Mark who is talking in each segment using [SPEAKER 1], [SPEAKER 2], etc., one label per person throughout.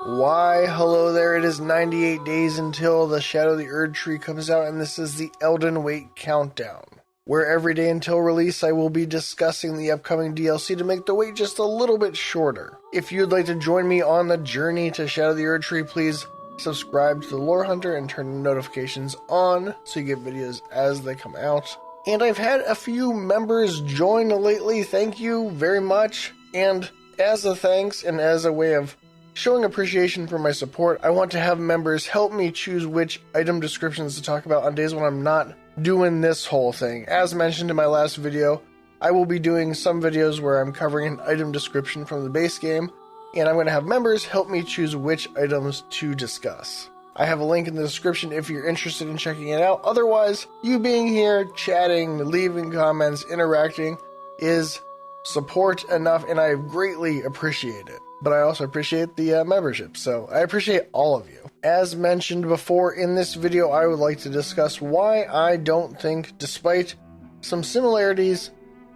[SPEAKER 1] Why, hello there, it is 98 days until the Shadow of the Erdtree comes out, and this is the Elden Wait countdown, where every day until release I will be discussing the upcoming DLC to make the wait just a little bit shorter. If you'd like to join me on the journey to Shadow of the Erdtree, please subscribe to the Lore Hunter and turn notifications on so you get videos as they come out. And I've had a few members join lately, thank you very much, and as a thanks and as a way of showing appreciation for my support, I want to have members help me choose which item descriptions to talk about on days when I'm not doing this whole thing. As mentioned in my last video, I will be doing some videos where I'm covering an item description from the base game, and I'm going to have members help me choose which items to discuss. I have a link in the description if you're interested in checking it out. Otherwise, you being here, chatting, leaving comments, interacting is support enough, and I greatly appreciate it. But I also appreciate the membership, so I appreciate all of you. As mentioned before, in this video I would like to discuss why I don't think, despite some similarities,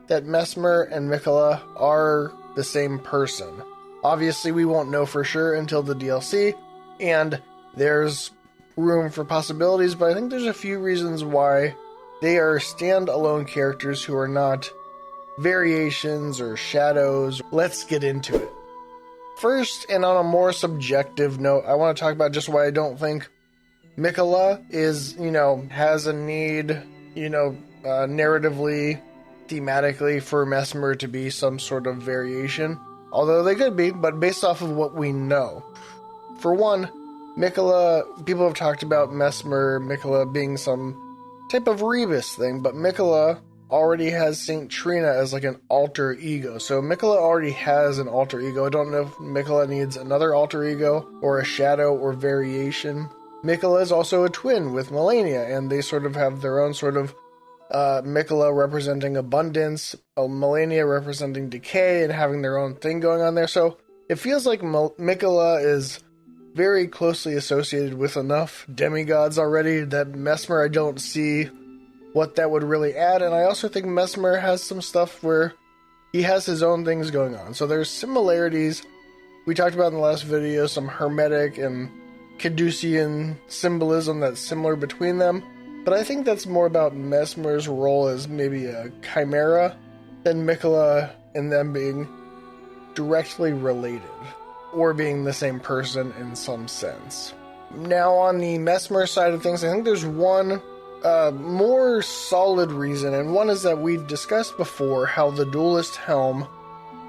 [SPEAKER 1] that Messmer and Miquella are the same person. Obviously we won't know for sure until the DLC, and there's room for possibilities, but I think there's a few reasons why they are standalone characters who are not variations or shadows. Let's get into it. First, and on a more subjective note, I want to talk about just why I don't think Miquella is, has a need, narratively, thematically for Messmer to be some sort of variation. Although they could be, but based off of what we know. For one, Miquella, people have talked about Miquella being some type of Rebus thing, but Miquella already has Saint Trina as like an alter ego. So Miquella already has an alter ego. I don't know if Miquella needs another alter ego or a shadow or variation. Miquella is also a twin with Malenia, and they sort of have their own sort of Miquella representing abundance, Malenia representing decay, and having their own thing going on there. So it feels like Miquella is very closely associated with enough demigods already that Messmer I don't see what that would really add, and I also think Messmer has some stuff where he has his own things going on. So there's similarities we talked about in the last video, some Hermetic and Caducean symbolism that's similar between them, but I think that's more about Messmer's role as maybe a chimera than Miquella and them being directly related, or being the same person in some sense. Now on the Messmer side of things, I think there's one more solid reason, and one is that we've discussed before how the Duelist Helm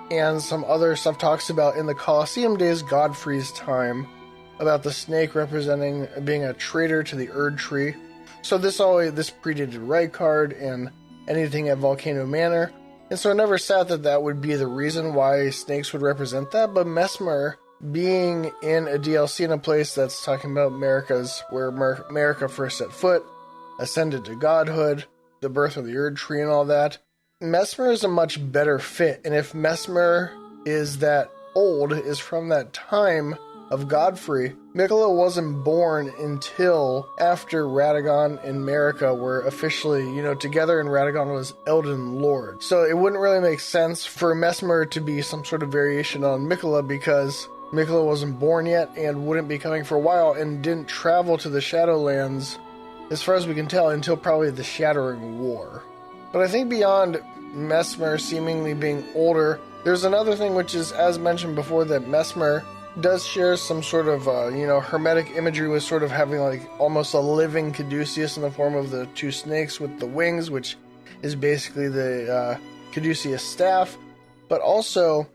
[SPEAKER 1] and some other stuff talks about in the Colosseum days, Godfrey's time, about the snake representing being a traitor to the Erdtree. So this predated Rykard and anything at Volcano Manor, and so I never sat that would be the reason why snakes would represent that, but Messmer being in a DLC in a place that's talking about where America first set foot, ascended to godhood, the birth of the Erdtree and all that, Messmer is a much better fit. And if Messmer is that old, is from that time of Godfrey, Miquella wasn't born until after Radagon and Marika were officially, together, and Radagon was Elden Lord. So it wouldn't really make sense for Messmer to be some sort of variation on Miquella, because Miquella wasn't born yet and wouldn't be coming for a while and didn't travel to the Shadowlands, as far as we can tell, until probably the Shattering War. But I think beyond Messmer seemingly being older, there's another thing which is, as mentioned before, that Messmer does share some sort of, Hermetic imagery with sort of having like almost a living Caduceus in the form of the two snakes with the wings, which is basically the Caduceus staff. But also,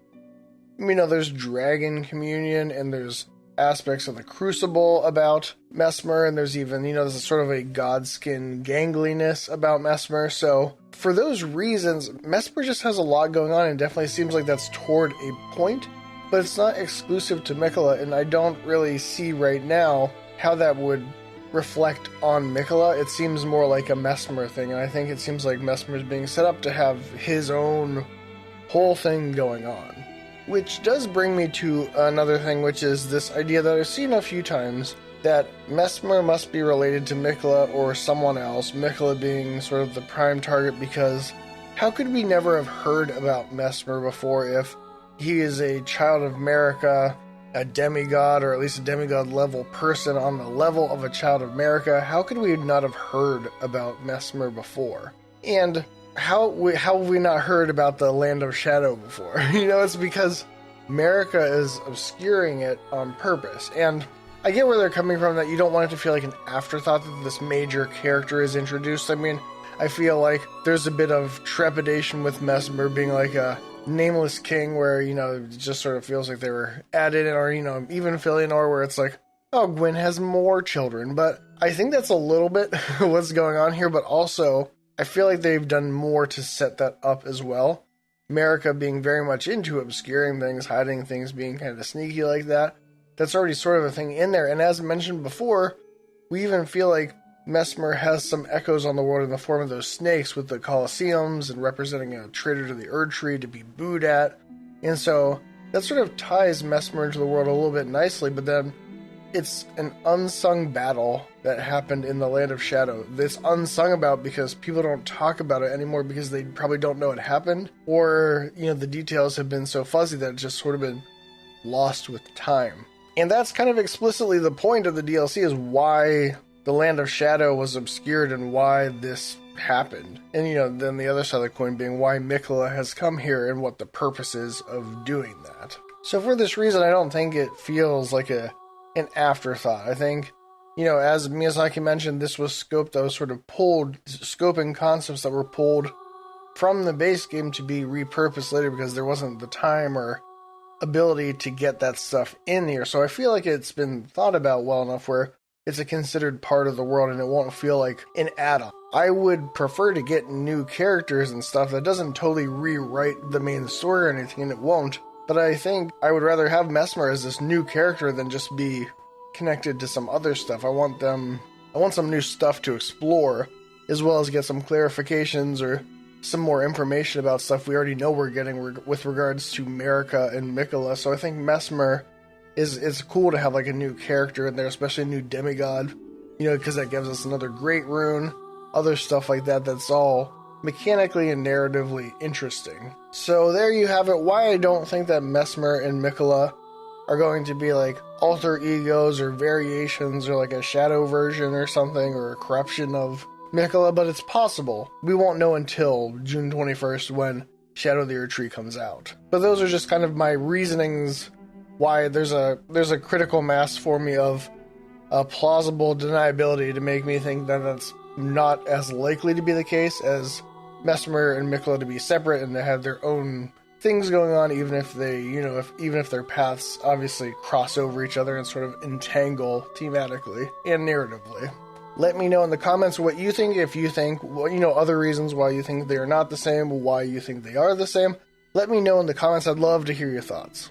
[SPEAKER 1] there's Dragon Communion, and there's aspects of the Crucible about Messmer, and there's even, there's a sort of a godskin gangliness about Messmer. So for those reasons, Messmer just has a lot going on, and definitely seems like that's toward a point, but it's not exclusive to Miquella, and I don't really see right now how that would reflect on Miquella. It seems more like a Messmer thing, and I think it seems like Messmer is being set up to have his own whole thing going on. Which does bring me to another thing, which is this idea that I've seen a few times, that Messmer must be related to Miquella or someone else, Miquella being sort of the prime target, because how could we never have heard about Messmer before if he is a child of Marika, a demigod, or at least a demigod level person on the level of a child of America, how could we not have heard about Messmer before? And how have we not heard about the Land of Shadow before? It's because America is obscuring it on purpose. And I get where they're coming from, that you don't want it to feel like an afterthought that this major character is introduced. I mean, I feel like there's a bit of trepidation with Messmer being like a nameless king, where, it just sort of feels like they were added in, or, even Filianor, where it's like, oh, Gwyn has more children. But I think that's a little bit what's going on here, but also I feel like they've done more to set that up as well. America being very much into obscuring things, hiding things, being kind of sneaky like that. That's already sort of a thing in there. And as mentioned before, we even feel like Messmer has some echoes on the world in the form of those snakes with the Colosseums and representing a traitor to the Erdtree to be booed at. And so that sort of ties Messmer into the world a little bit nicely, but then it's an unsung battle that happened in the Land of Shadow. It's unsung about because people don't talk about it anymore because they probably don't know it happened, or, the details have been so fuzzy that it's just sort of been lost with time. And that's kind of explicitly the point of the DLC, is why the Land of Shadow was obscured and why this happened. And, then the other side of the coin being why Miquella has come here and what the purpose is of doing that. So for this reason, I don't think it feels like an afterthought. I think, as Miyazaki mentioned, this was scope that was sort of pulled, scoping concepts that were pulled from the base game to be repurposed later because there wasn't the time or ability to get that stuff in here. So I feel like it's been thought about well enough where it's a considered part of the world and it won't feel like an add-on. I would prefer to get new characters and stuff that doesn't totally rewrite the main story or anything, and it won't. But I think I would rather have Messmer as this new character than just be connected to some other stuff. I want some new stuff to explore, as well as get some clarifications or some more information about stuff we already know we're getting with regards to America and Miquella. So I think Messmer it's cool to have like a new character in there, especially a new demigod, because that gives us another great rune, other stuff like that. That's all mechanically and narratively interesting. So there you have it. Why I don't think that Messmer and Miquella are going to be like alter egos or variations or like a shadow version or something, or a corruption of Miquella, but it's possible. We won't know until June 21st when Shadow of the Erdtree comes out. But those are just kind of my reasonings why there's a critical mass for me of a plausible deniability to make me think that that's not as likely to be the case as Messmer and Miquella to be separate and to have their own things going on, even if they, even if their paths obviously cross over each other and sort of entangle thematically and narratively. Let me know in the comments what you think, if you think, other reasons why you think they are not the same, why you think they are the same. Let me know in the comments. I'd love to hear your thoughts.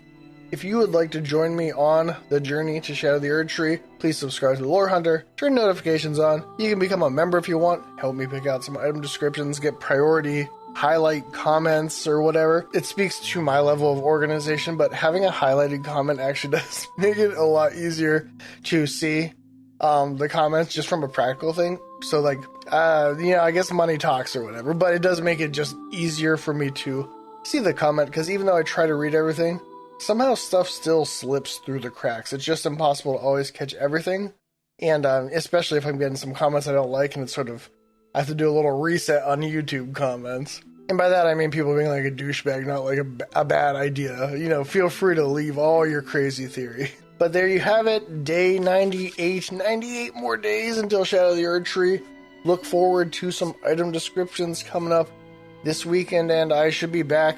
[SPEAKER 1] If you would like to join me on the journey to Shadow of the Erdtree, please subscribe to the Lore Hunter, turn notifications on. You can become a member if you want, help me pick out some item descriptions, get priority, highlight comments or whatever. It speaks to my level of organization, but having a highlighted comment actually does make it a lot easier to see the comments just from a practical thing. So like, I guess money talks or whatever, but it does make it just easier for me to see the comment, because even though I try to read everything, somehow stuff still slips through the cracks. It's just impossible to always catch everything. And especially if I'm getting some comments I don't like, and it's sort of, I have to do a little reset on YouTube comments. And by that I mean people being like a douchebag, not like a bad idea. Feel free to leave all your crazy theory. But there you have it, day 98, 98 more days until Shadow of the Erdtree. Look forward to some item descriptions coming up this weekend, and I should be back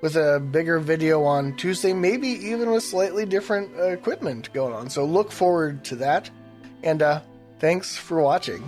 [SPEAKER 1] with a bigger video on Tuesday, maybe even with slightly different equipment going on. So look forward to that, and thanks for watching.